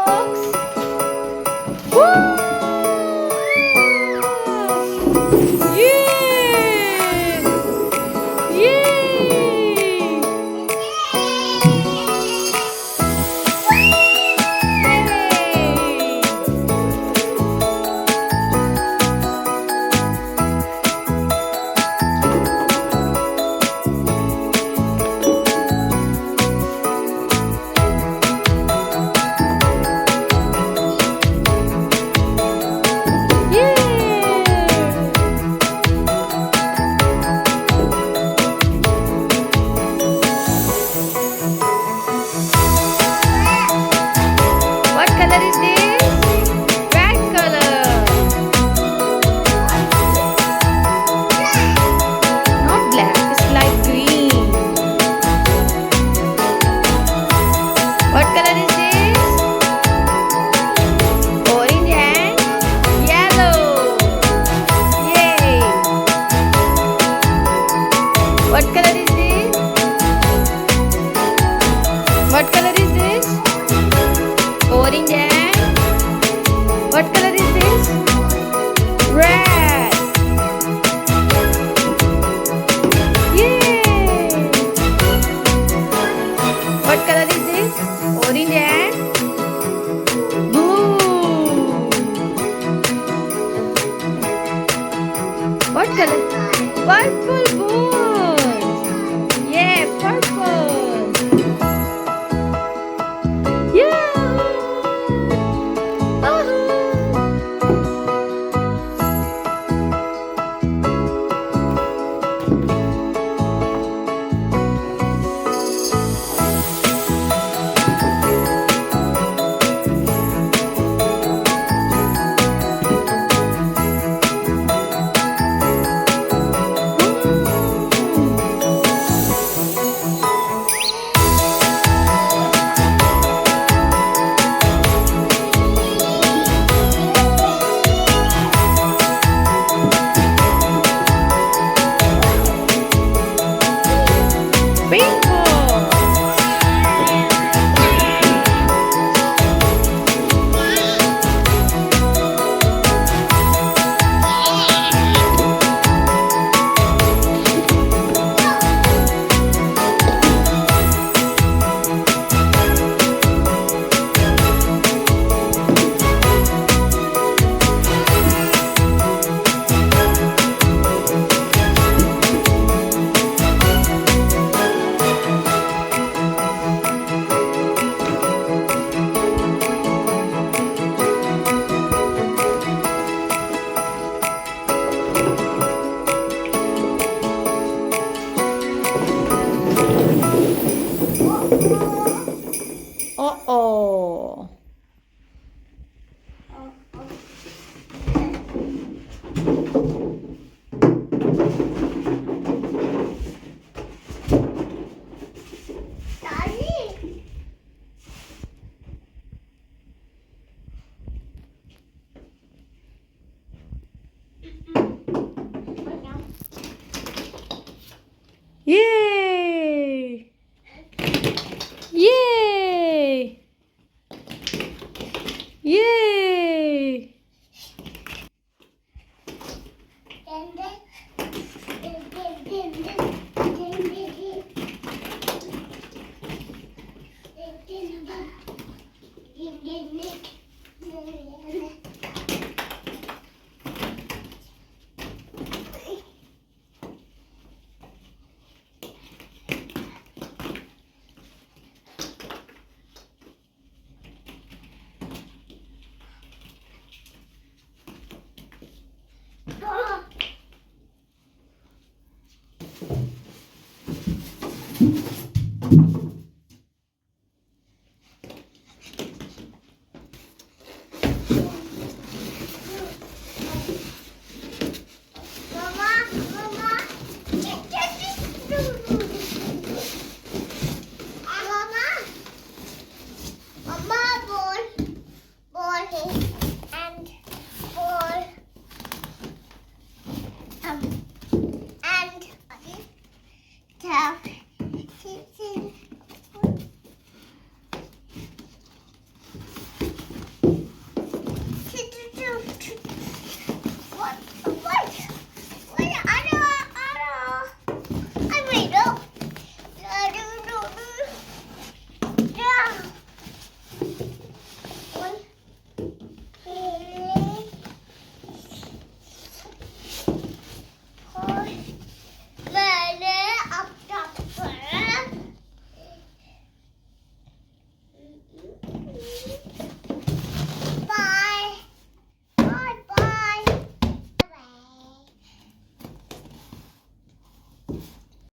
books. Woo! Yeah! Yay! What color is this? Red color. Not black, it's light green. What color is this? Orange and yellow. Yay! What color is this? What color is this? Orange and what color is this? Red. Yay! What color is this? Orange and blue. What color? Purple balls. Yeah, purple. Yeah. Uh-oh. Yay! Yay! Yay! Mama.